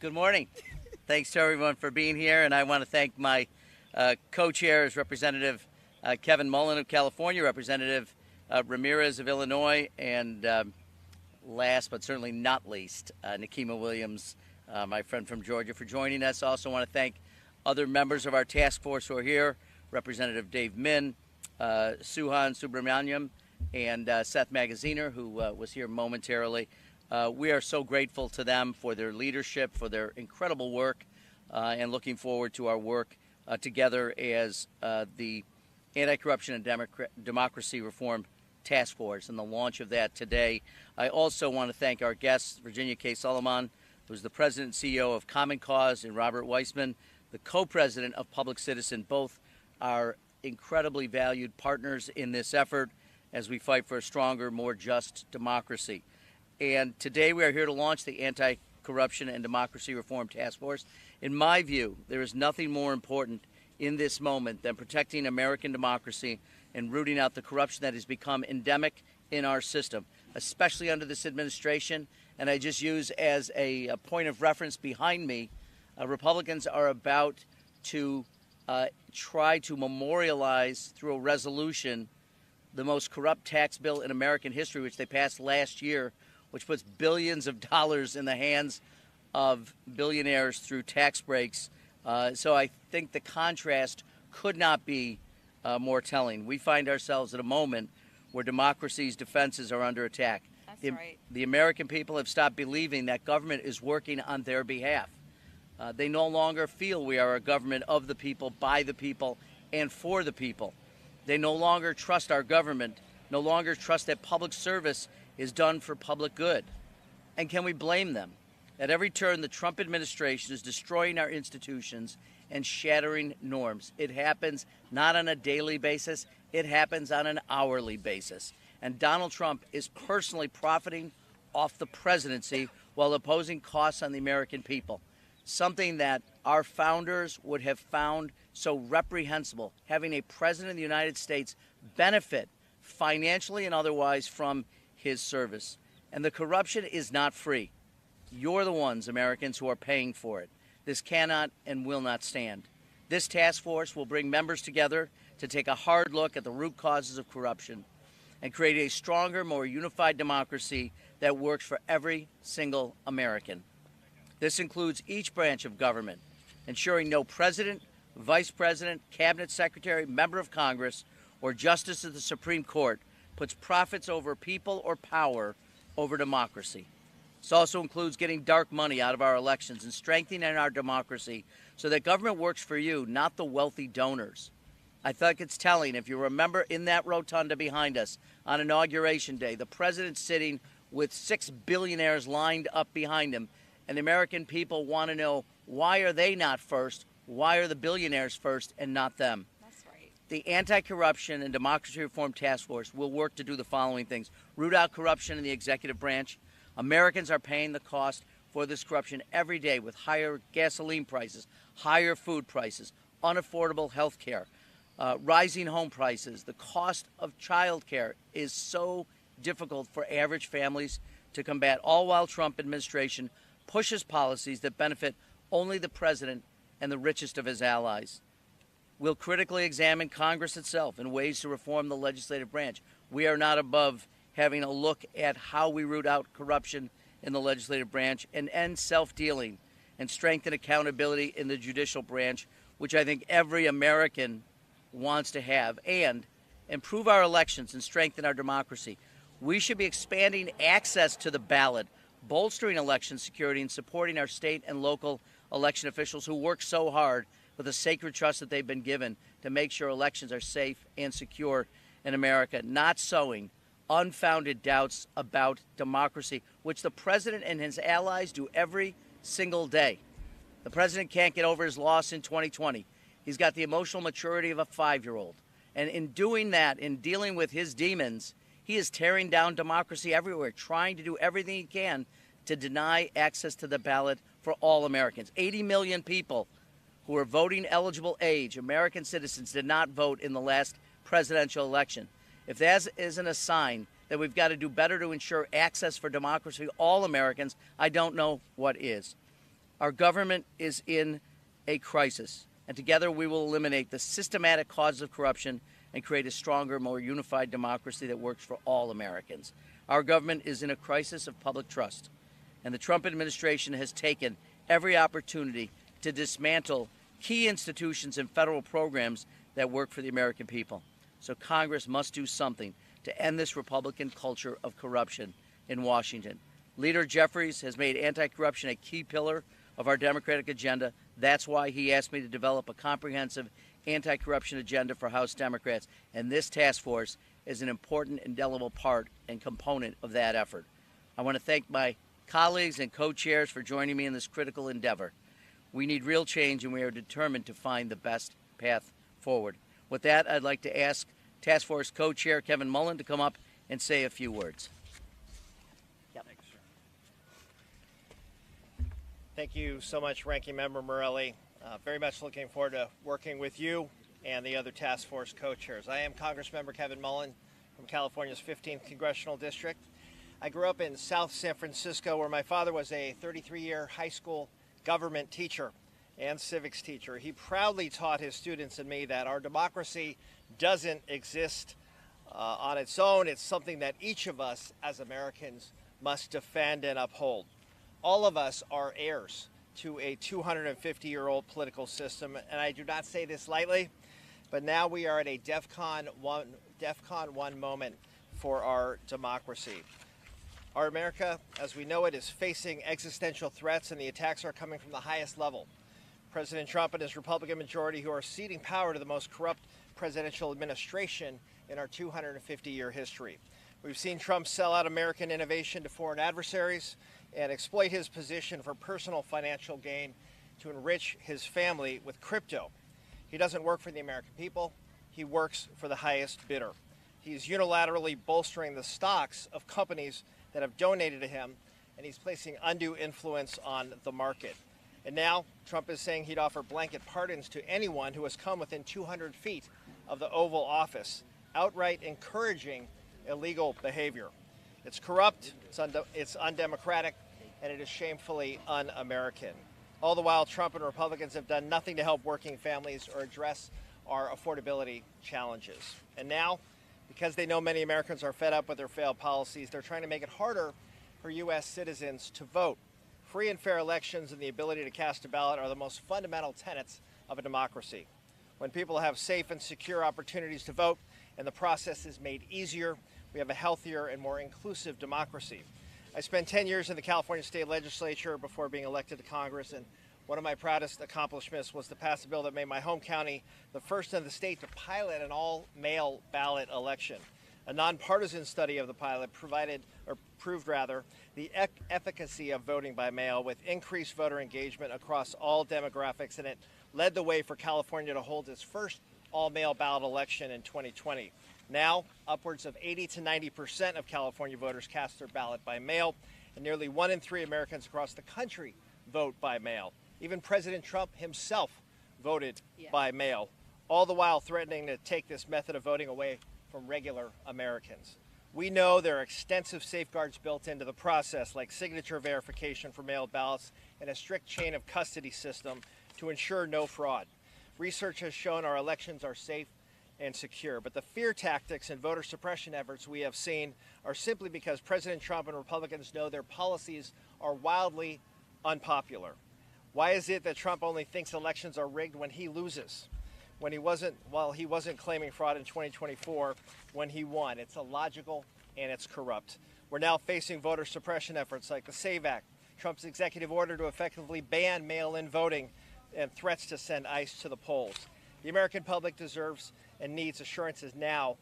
Good morning. Thanks to everyone for being here, and I want to thank my co-chairs, Representative Kevin Mullen of California, Representative Ramirez of Illinois, and last but certainly not least, Nikema Williams, my friend from Georgia, for joining us. I also want to thank other members of our task force who are here, Representative Dave Min, Suhan Subramaniam, and Seth Magaziner, who was here momentarily. We are so grateful to them for their leadership, for their incredible work, and looking forward to our work together as the Anti-Corruption and Democracy Reform Task Force and the launch of that today. I also want to thank our guests, Virginia K. Solomon, who's the president and CEO of Common Cause, and Robert Weissman, the co-president of Public Citizen. Both are incredibly valued partners in this effort as we fight for a stronger, more just democracy. And today we are here to launch the Anti-Corruption and Democracy Reform Task Force. In my view, there is nothing more important in this moment than protecting American democracy and rooting out the corruption that has become endemic in our system, especially under this administration. And I just use as a point of reference behind me, Republicans are about to try to memorialize through a resolution the most corrupt tax bill in American history, which they passed last year, which puts billions of dollars in the hands of billionaires through tax breaks. So I think the contrast could not be more telling. We find ourselves at a moment where democracy's defenses are under attack. That's right. The American people have stopped believing that government is working on their behalf. They no longer feel we are a government of the people, by the people, and for the people. They no longer trust our government, no longer trust that public service is done for public good. And can we blame them? At every turn, the Trump administration is destroying our institutions and shattering norms. It happens not on a daily basis, it happens on an hourly basis. And Donald Trump is personally profiting off the presidency while imposing costs on the American people. Something that our founders would have found so reprehensible, having a president of the United States benefit financially and otherwise from his service. And the corruption is not free. You're the ones, Americans, who are paying for it. This cannot and will not stand. This task force will bring members together to take a hard look at the root causes of corruption and create a stronger, more unified democracy that works for every single American. This includes each branch of government, ensuring no president, vice president, cabinet secretary, member of Congress, or justice of the Supreme Court puts profits over people or power over democracy. This also includes getting dark money out of our elections and strengthening our democracy so that government works for you, not the wealthy donors. I think it's telling, if you remember in that rotunda behind us on Inauguration Day, the president sitting with 6 billionaires lined up behind him, and the American people want to know, why are they not first? Why are the billionaires first and not them? That's right. The Anti-Corruption and Democracy Reform Task Force will work to do the following things: root out corruption in the executive branch. Americans are paying the cost for this corruption every day with higher gasoline prices, higher food prices, unaffordable health care, rising home prices. The cost of child care is so difficult for average families to combat, all while Trump administration pushes policies that benefit only the president and the richest of his allies. We'll critically examine Congress itself and ways to reform the legislative branch. We are not above having a look at how we root out corruption in the legislative branch and end self-dealing and strengthen accountability in the judicial branch, which I think every American wants to have, and improve our elections and strengthen our democracy. We should be expanding access to the ballot, bolstering election security, and supporting our state and local election officials who work so hard with the sacred trust that they've been given to make sure elections are safe and secure in America, not sowing unfounded doubts about democracy, which the president and his allies do every single day. The president can't get over his loss in 2020. He's got the emotional maturity of a 5-year-old. And in doing that, in dealing with his demons, he is tearing down democracy everywhere, trying to do everything he can to deny access to the ballot for all Americans. 80 million people who are voting eligible age, American citizens, did not vote in the last presidential election. If that isn't a sign that we've got to do better to ensure access for democracy for all Americans, I don't know what is. Our government is in a crisis, and together we will eliminate the systematic causes of corruption and create a stronger, more unified democracy that works for all Americans. Our government is in a crisis of public trust, and the Trump administration has taken every opportunity to dismantle key institutions and federal programs that work for the American people. So Congress must do something to end this Republican culture of corruption in Washington. Leader Jeffries has made anti-corruption a key pillar of our Democratic agenda. That's why he asked me to develop a comprehensive anti-corruption agenda for House Democrats, and this task force is an important, indelible part and component of that effort. I want to thank my colleagues and co-chairs for joining me in this critical endeavor. We need real change, and we are determined to find the best path forward. With that, I'd like to ask Task Force Co-Chair Kevin Mullin to come up and say a few words. Thanks, sir. Thank you so much, Ranking Member Morelli. Very much looking forward to working with you and the other task force co-chairs. I am Congressmember Kevin Mullin from California's 15th Congressional District. I grew up in South San Francisco, where my father was a 33-year high school government teacher and civics teacher. He proudly taught his students and me that our democracy doesn't exist on its own. It's something that each of us as Americans must defend and uphold. All of us are heirs to a 250-year-old political system, and I do not say this lightly, but now we are at a DEFCON 1 moment for our democracy. Our America, as we know it, is facing existential threats, and the attacks are coming from the highest level. President Trump and his Republican majority, who are ceding power to the most corrupt presidential administration in our 250-year history. We've seen Trump sell out American innovation to foreign adversaries and exploit his position for personal financial gain to enrich his family with crypto. He doesn't work for the American people. He works for the highest bidder. He's unilaterally bolstering the stocks of companies that have donated to him, and he's placing undue influence on the market. And now Trump is saying he'd offer blanket pardons to anyone who has come within 200 feet of the Oval Office, outright encouraging illegal behavior. It's corrupt, it's undemocratic, and it is shamefully un-American. All the while, Trump and Republicans have done nothing to help working families or address our affordability challenges. And now, because they know many Americans are fed up with their failed policies, they're trying to make it harder for U.S. citizens to vote. Free and fair elections and the ability to cast a ballot are the most fundamental tenets of a democracy. When people have safe and secure opportunities to vote and the process is made easier, we have a healthier and more inclusive democracy. I spent 10 years in the California State Legislature before being elected to Congress, and one of my proudest accomplishments was to pass a bill that made my home county the first in the state to pilot an all-mail ballot election. A nonpartisan study of the pilot proved the efficacy of voting by mail with increased voter engagement across all demographics, and it led the way for California to hold its first all-mail ballot election in 2020. Now, upwards of 80 to 90% of California voters cast their ballot by mail, and nearly 1 in 3 Americans across the country vote by mail. Even President Trump himself voted by mail, all the while threatening to take this method of voting away from regular Americans. We know there are extensive safeguards built into the process, like signature verification for mail ballots and a strict chain of custody system to ensure no fraud. Research has shown our elections are safe and secure, but the fear tactics and voter suppression efforts we have seen are simply because President Trump and Republicans know their policies are wildly unpopular. Why is it that Trump only thinks elections are rigged when he loses? He wasn't claiming fraud in 2024 when he won. It's illogical and it's corrupt. We're now facing voter suppression efforts like the SAVE Act, Trump's executive order to effectively ban mail-in voting, and threats to send ICE to the polls. The American public deserves and needs assurances now,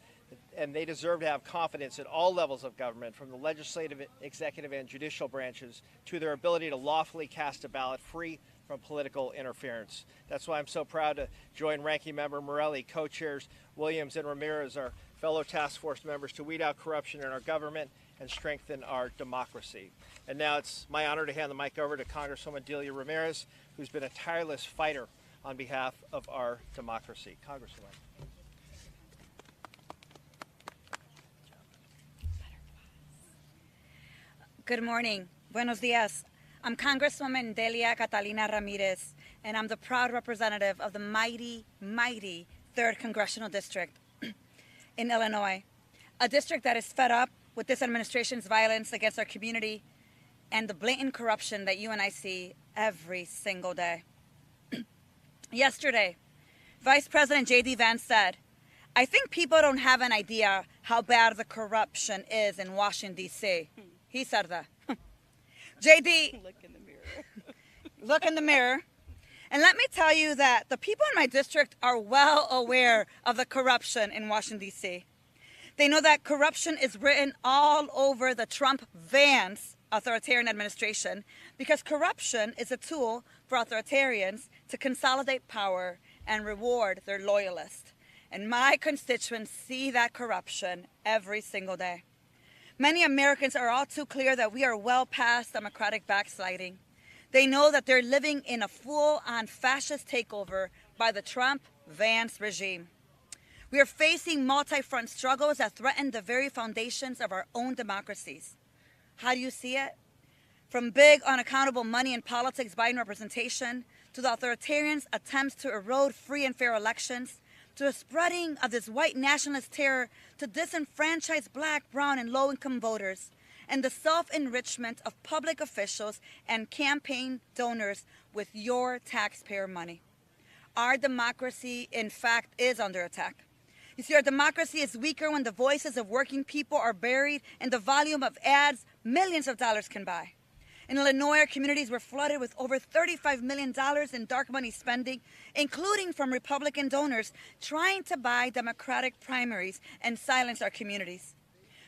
and they deserve to have confidence in all levels of government, from the legislative, executive, and judicial branches to their ability to lawfully cast a ballot free from political interference. That's why I'm so proud to join Ranking Member Morelli, co-chairs Williams and Ramirez, our fellow task force members, to weed out corruption in our government and strengthen our democracy. And now it's my honor to hand the mic over to Congresswoman Delia Ramirez, who's been a tireless fighter on behalf of our democracy. Congresswoman. Good morning. Buenos dias. I'm Congresswoman Delia Catalina Ramirez, and I'm the proud representative of the mighty, mighty 3rd Congressional District in Illinois, a district that is fed up with this administration's violence against our community and the blatant corruption that you and I see every single day. Yesterday, Vice President J.D. Vance said, "I think people don't have an idea how bad the corruption is in Washington, D.C." He said that. J.D., Look in the mirror. look in the mirror. And let me tell you that the people in my district are well aware of the corruption in Washington, D.C. They know that corruption is written all over the Trump-Vance authoritarian administration because corruption is a tool for authoritarians to consolidate power and reward their loyalists. And my constituents see that corruption every single day. Many Americans are all too clear that we are well past democratic backsliding. They know that they're living in a full-on fascist takeover by the Trump-Vance regime. We are facing multi-front struggles that threaten the very foundations of our own democracies. How do you see it? From big, unaccountable money in politics buying representation, to the authoritarians' attempts to erode free and fair elections, to the spreading of this white nationalist terror to disenfranchise black, brown, and low-income voters, and the self-enrichment of public officials and campaign donors with your taxpayer money. Our democracy, in fact, is under attack. You see, our democracy is weaker when the voices of working people are buried in the volume of ads millions of dollars can buy. In Illinois, our communities were flooded with over $35 million in dark money spending, including from Republican donors trying to buy Democratic primaries and silence our communities.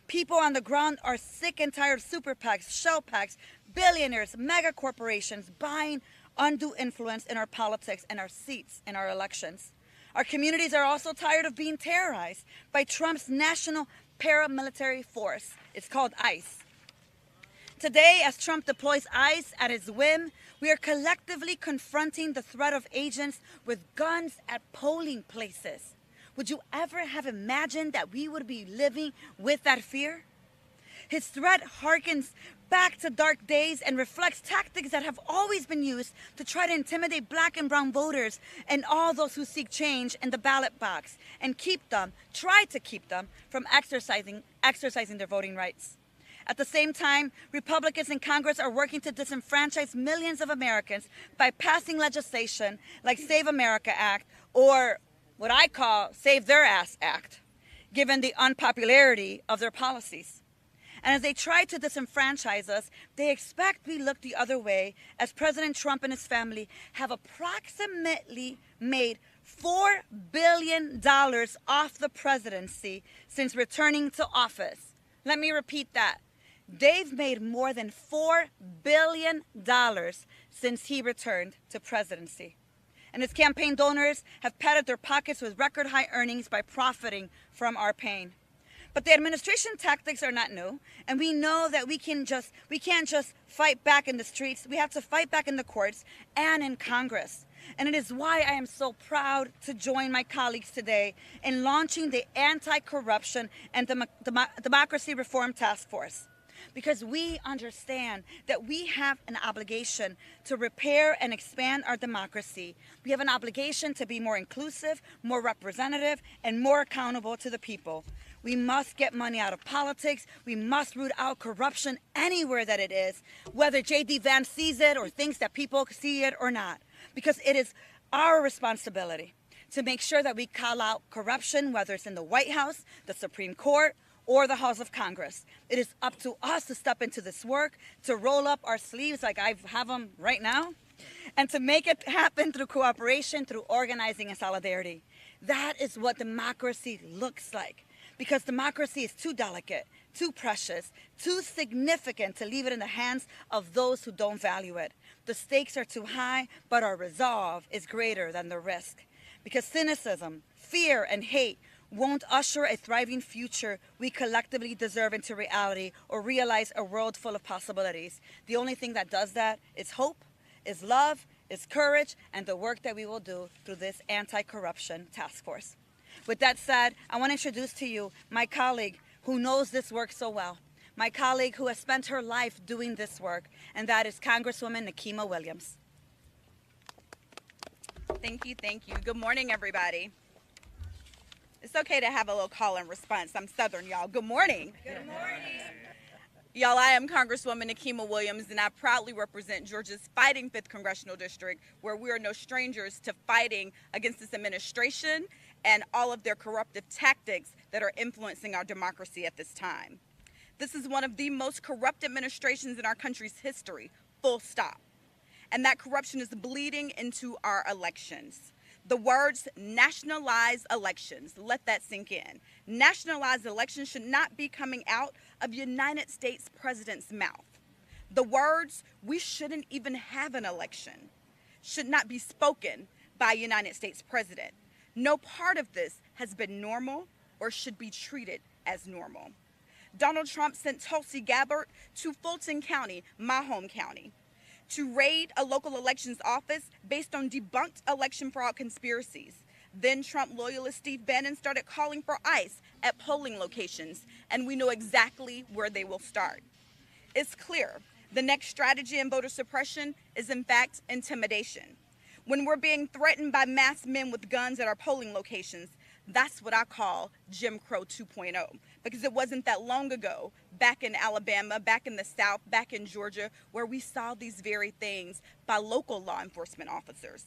People on the ground are sick and tired of super PACs, shell PACs, billionaires, mega corporations buying undue influence in our politics and our seats in our elections. Our communities are also tired of being terrorized by Trump's national paramilitary force. It's called ICE. Today, as Trump deploys ICE at his whim, we are collectively confronting the threat of agents with guns at polling places. Would you ever have imagined that we would be living with that fear? His threat harkens back to dark days and reflects tactics that have always been used to try to intimidate black and brown voters and all those who seek change in the ballot box and try to keep them from exercising their voting rights. At the same time, Republicans in Congress are working to disenfranchise millions of Americans by passing legislation like Save America Act or what I call Save Their Ass Act, given the unpopularity of their policies. And as they try to disenfranchise us, they expect we look the other way as President Trump and his family have approximately made $4 billion off the presidency since returning to office. Let me repeat that. They've made more than $4 billion since he returned to presidency. And his campaign donors have padded their pockets with record high earnings by profiting from our pain. But the administration tactics are not new, and we know that we can't just fight back in the streets. We have to fight back in the courts and in Congress. And it is why I am so proud to join my colleagues today in launching the Anti-Corruption and Democracy Reform Task Force. Because we understand that we have an obligation to repair and expand our democracy. We have an obligation to be more inclusive, more representative, and more accountable to the people. We must get money out of politics. We must root out corruption anywhere that it is, whether J.D. Vance sees it or thinks that people see it or not. Because it is our responsibility to make sure that we call out corruption, whether it's in the White House, the Supreme Court, or the House of Congress. It is up to us to step into this work, to roll up our sleeves like I have them right now, and to make it happen through cooperation, through organizing and solidarity. That is what democracy looks like. Because democracy is too delicate, too precious, too significant to leave it in the hands of those who don't value it. The stakes are too high, but our resolve is greater than the risk. Because cynicism, fear, and hate won't usher a thriving future we collectively deserve into reality or realize a world full of possibilities. The only thing that does that is hope, is love, is courage, and the work that we will do through this anti-corruption task force. With that said, I want to introduce to you my colleague who knows this work so well, my colleague who has spent her life doing this work, and that is Congresswoman Nikema Williams. Thank you, thank you. Good morning, everybody. It's okay to have a little call and response. I'm Southern, y'all. Good morning. Good morning. Y'all, I am Congresswoman Nikema Williams, and I proudly represent Georgia's fighting 5th Congressional District, where we are no strangers to fighting against this administration and all of their corruptive tactics that are influencing our democracy at this time. This is one of the most corrupt administrations in our country's history, full stop. And that corruption is bleeding into our elections. The words nationalize elections, let that sink in. Nationalized elections should not be coming out of United States President's mouth. The words we shouldn't even have an election should not be spoken by United States President. No part of this has been normal or should be treated as normal. Donald Trump sent Tulsi Gabbard to Fulton County, my home county, to raid a local elections office based on debunked election fraud conspiracies. Then Trump loyalist Steve Bannon started calling for ICE at polling locations, and we know exactly where they will start. It's clear the next strategy in voter suppression is in fact intimidation. When we're being threatened by masked men with guns at our polling locations, that's what I call Jim Crow 2.0, because it wasn't that long ago, back in Alabama, back in the South, back in Georgia, where we saw these very things by local law enforcement officers.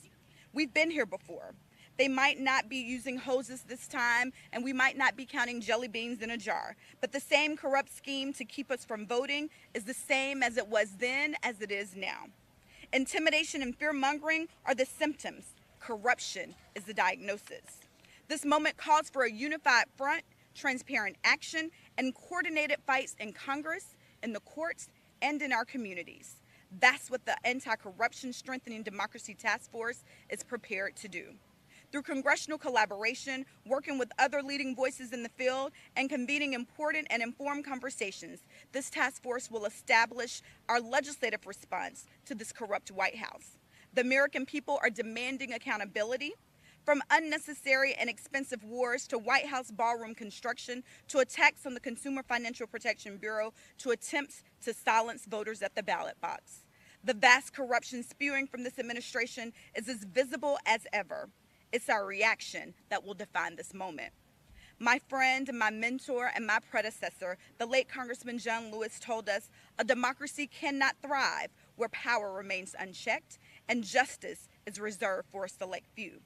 We've been here before. They might not be using hoses this time, and we might not be counting jelly beans in a jar, but the same corrupt scheme to keep us from voting is the same as it was then as it is now. Intimidation and fear-mongering are the symptoms. Corruption is the diagnosis. This moment calls for a unified front, transparent action, and coordinated fights in Congress, in the courts, and in our communities. That's what the Anti-Corruption Strengthening Democracy Task Force is prepared to do. Through congressional collaboration, working with other leading voices in the field, and convening important and informed conversations, this task force will establish our legislative response to this corrupt White House. The American people are demanding accountability. From unnecessary and expensive wars to White House ballroom construction to attacks on the Consumer Financial Protection Bureau to attempts to silence voters at the ballot box. The vast corruption spewing from this administration is as visible as ever. It's our reaction that will define this moment. My friend, my mentor, and my predecessor, the late Congressman John Lewis, told us a democracy cannot thrive where power remains unchecked and justice is reserved for a select few.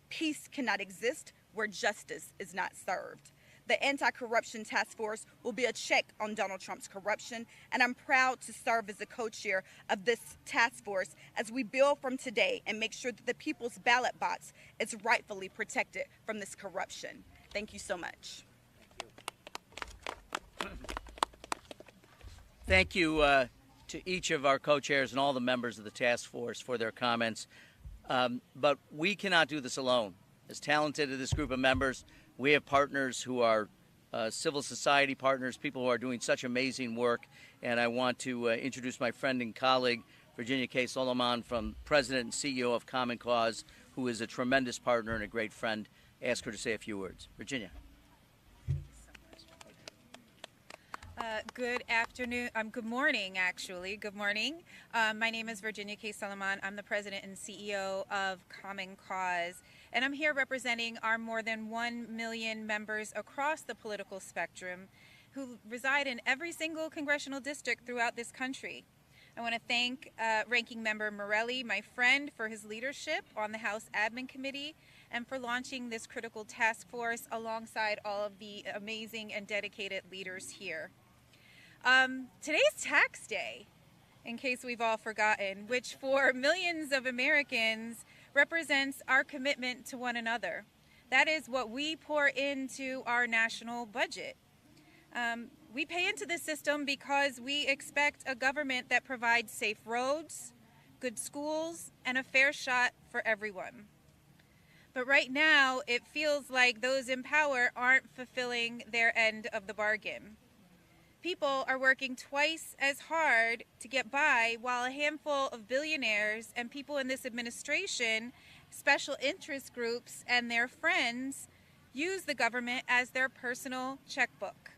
Peace cannot exist where justice is not served. The Anti-Corruption Task Force will be a check on Donald Trump's corruption, and I'm proud to serve as a co-chair of this task force as we build from today and make sure that the people's ballot box is rightfully protected from this corruption. Thank you so much. Thank you to each of our co-chairs and all the members of the task force for their comments. But we cannot do this alone. As talented as this group of members, we have partners who are civil society partners, people who are doing such amazing work. And I want to introduce my friend and colleague, Virginia K. Solomon, from President and CEO of Common Cause, who is a tremendous partner and a great friend. Ask her to say a few words. Virginia. Good afternoon. Good morning, actually. Good morning. My name is Virginia K. Solomon. I'm the president and CEO of Common Cause, and I'm here representing our more than 1 million members across the political spectrum who reside in every single congressional district throughout this country. I want to thank Ranking Member Morelli, my friend, for his leadership on the House Admin Committee and for launching this critical task force alongside all of the amazing and dedicated leaders here. Today's tax day, in case we've all forgotten, which for millions of Americans represents our commitment to one another. That is what we pour into our national budget. We pay into this system because we expect a government that provides safe roads, good schools, and a fair shot for everyone. But right now, it feels like those in power aren't fulfilling their end of the bargain. People are working twice as hard to get by, while a handful of billionaires and people in this administration, special interest groups, and their friends use the government as their personal checkbook.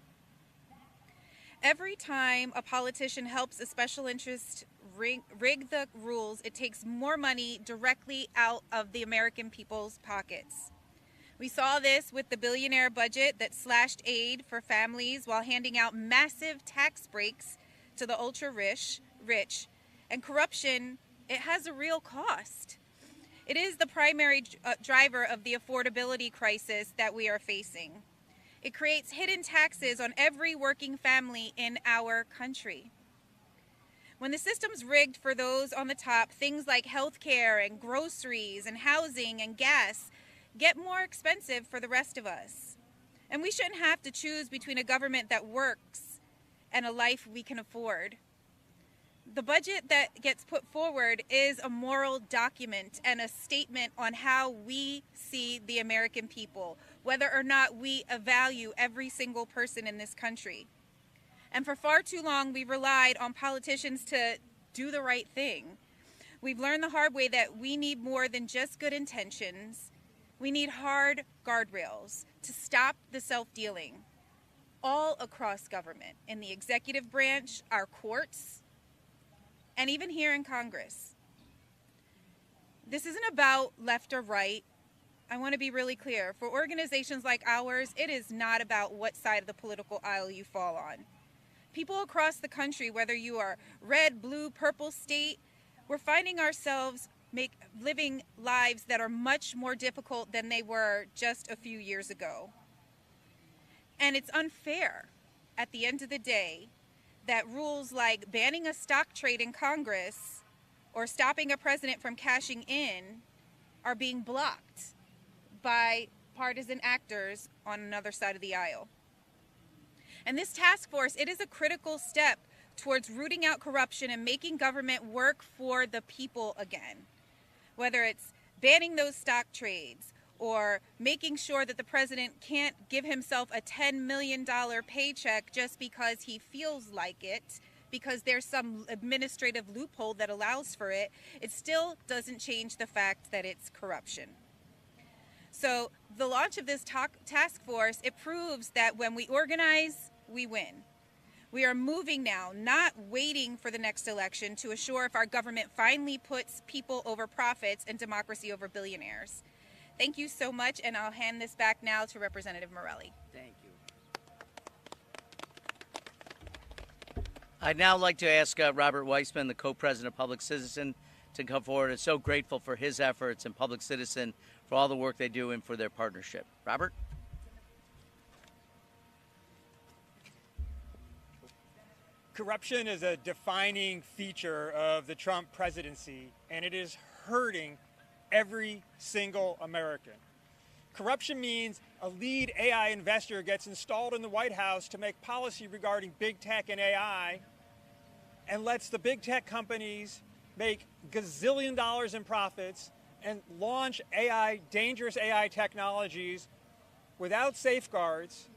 Every time a politician helps a special interest rig the rules, it takes more money directly out of the American people's pockets. We saw this with the billionaire budget that slashed aid for families while handing out massive tax breaks to the ultra-rich. And corruption, it has a real cost. It is the primary driver of the affordability crisis that we are facing. It creates hidden taxes on every working family in our country. When the system's rigged for those on the top, things like health care and groceries and housing and gas get more expensive for the rest of us. And we shouldn't have to choose between a government that works and a life we can afford. The budget that gets put forward is a moral document and a statement on how we see the American people, whether or not we value every single person in this country. And for far too long, we relied on politicians to do the right thing. We've learned the hard way that we need more than just good intentions. We need hard guardrails to stop the self-dealing all across government, in the executive branch, our courts, and even here in Congress. This isn't about left or right. I want to be really clear. For organizations like ours, it is not about what side of the political aisle you fall on. People across the country, whether you are red, blue, purple state, we're finding ourselves living lives that are much more difficult than they were just a few years ago. And it's unfair at the end of the day that rules like banning a stock trade in Congress or stopping a president from cashing in are being blocked by partisan actors on another side of the aisle. And this task force, it is a critical step towards rooting out corruption and making government work for the people again. Whether it's banning those stock trades or making sure that the president can't give himself a $10 million paycheck just because he feels like it, because there's some administrative loophole that allows for it, it still doesn't change the fact that it's corruption. So the launch of this task force, it proves that when we organize, we win. We are moving now, not waiting for the next election to assure if our government finally puts people over profits and democracy over billionaires. Thank you so much, and I'll hand this back now to Representative Morelli. Thank you. I'd now like to ask Robert Weissman, the co-president of Public Citizen, to come forward. I'm so grateful for his efforts and Public Citizen for all the work they do and for their partnership. Robert? Corruption is a defining feature of the Trump presidency, and it is hurting every single American. Corruption means a lead AI investor gets installed in the White House to make policy regarding big tech and AI and lets the big tech companies make gazillion dollars in profits and launch dangerous AI technologies without safeguards,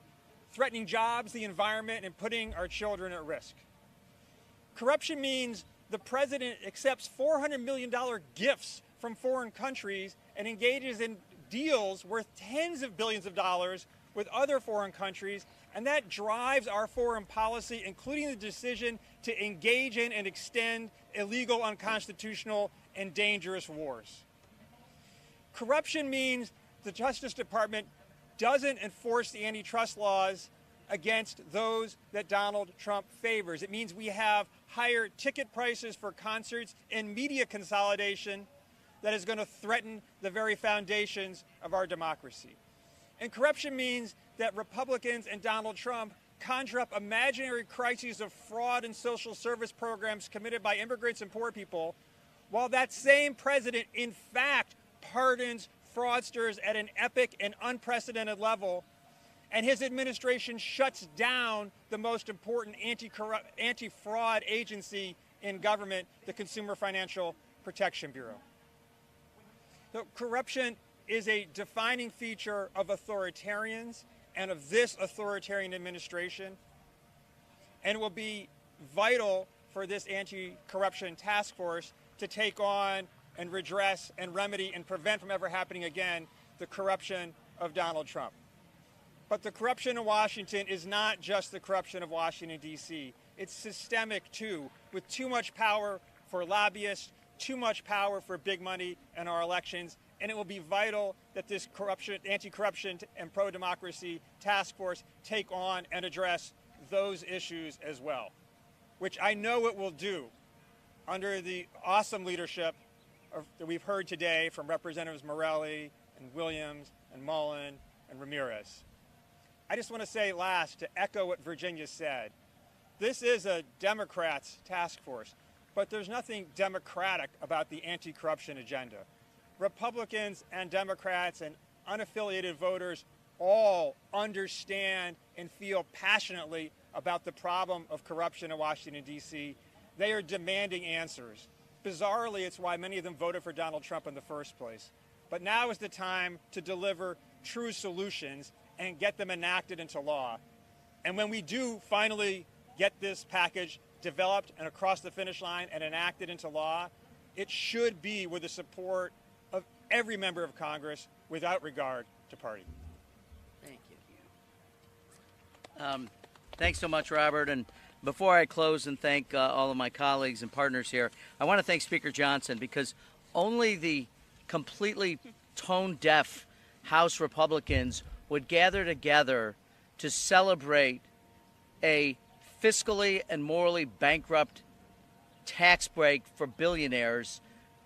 threatening jobs, the environment, and putting our children at risk. Corruption means the president accepts $400 million gifts from foreign countries and engages in deals worth tens of billions of dollars with other foreign countries, and that drives our foreign policy, including the decision to engage in and extend illegal, unconstitutional, and dangerous wars. Corruption means the Justice Department doesn't enforce the antitrust laws against those that Donald Trump favors. It means we have higher ticket prices for concerts and media consolidation that is going to threaten the very foundations of our democracy. And corruption means that Republicans and Donald Trump conjure up imaginary crises of fraud in social service programs committed by immigrants and poor people, while that same president, in fact, pardons fraudsters at an epic and unprecedented level, and his administration shuts down the most important anti-fraud agency in government, the Consumer Financial Protection Bureau. So corruption is a defining feature of authoritarians and of this authoritarian administration, and it will be vital for this anti-corruption task force to take on and redress and remedy and prevent from ever happening again the corruption of Donald Trump. But the corruption in Washington is not just the corruption of Washington, D.C. It's systemic, too, with too much power for lobbyists, too much power for big money in our elections. And it will be vital that this anti-corruption and pro-democracy task force take on and address those issues as well, which I know it will do under the awesome leadership that we've heard today from Representatives Morelli and Williams and Mullen and Ramirez. I just want to say last, to echo what Virginia said, this is a Democrats' task force, but there's nothing democratic about the anti-corruption agenda. Republicans and Democrats and unaffiliated voters all understand and feel passionately about the problem of corruption in Washington, D.C. They are demanding answers. Bizarrely, it's why many of them voted for Donald Trump in the first place. But now is the time to deliver true solutions and get them enacted into law. And when we do finally get this package developed and across the finish line and enacted into law, it should be with the support of every member of Congress without regard to party. Thank you. Thanks so much, Robert. And before I close and thank all of my colleagues and partners here, I want to thank Speaker Johnson, because only the completely tone-deaf House Republicans would gather together to celebrate a fiscally and morally bankrupt tax break for billionaires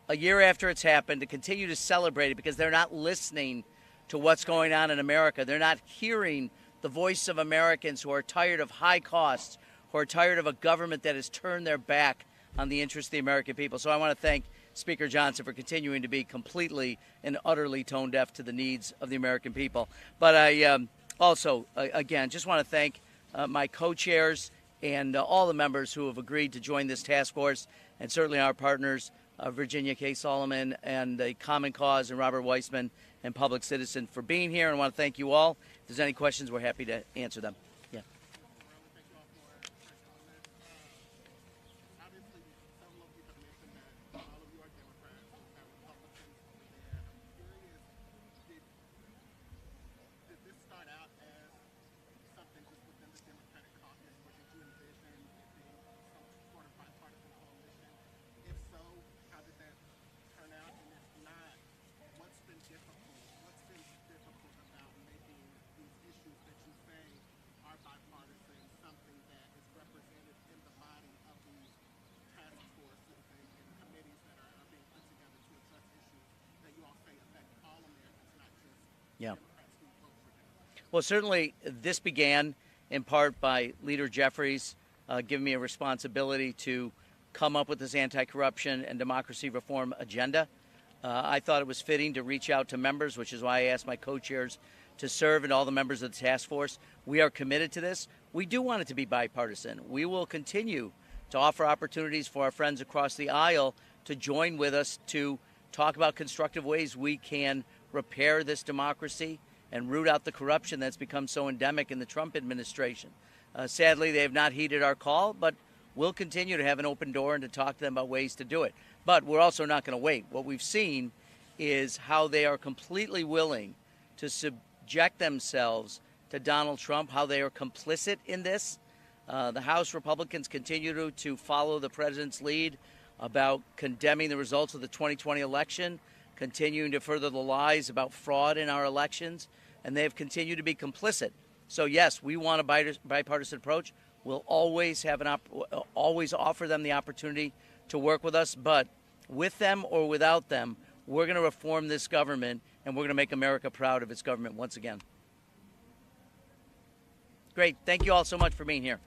a year after it's happened, to continue to celebrate it, because they're not listening to what's going on in America. They're not hearing the voice of Americans who are tired of high costs, who are tired of a government that has turned their back on the interests of the American people. So I want to thank Speaker Johnson for continuing to be completely and utterly tone deaf to the needs of the American people. But I also, again, just want to thank my co-chairs and all the members who have agreed to join this task force, and certainly our partners, Virginia K. Solomon and the Common Cause and Robert Weissman and Public Citizen, for being here. And I want to thank you all. If there's any questions, we're happy to answer them. Yeah. Yeah. Well, certainly this began in part by Leader Jeffries giving me a responsibility to come up with this anti-corruption and democracy reform agenda. I thought it was fitting to reach out to members, which is why I asked my co-chairs to serve and all the members of the task force. We are committed to this. We do want it to be bipartisan. We will continue to offer opportunities for our friends across the aisle to join with us to talk about constructive ways we can repair this democracy and root out the corruption that's become so endemic in the Trump administration. Sadly, they have not heeded our call, but we'll continue to have an open door and to talk to them about ways to do it. But we're also not going to wait. What we've seen is how they are completely willing to subject themselves to Donald Trump, how they are complicit in this. The House Republicans continue to follow the president's lead about condemning the results of the 2020 election, continuing to further the lies about fraud in our elections, and they have continued to be complicit. So yes, we want a bipartisan approach. We'll always have always offer them the opportunity to work with us, but with them or without them, we're going to reform this government, and we're going to make America proud of its government once again. Great. Thank you all so much for being here.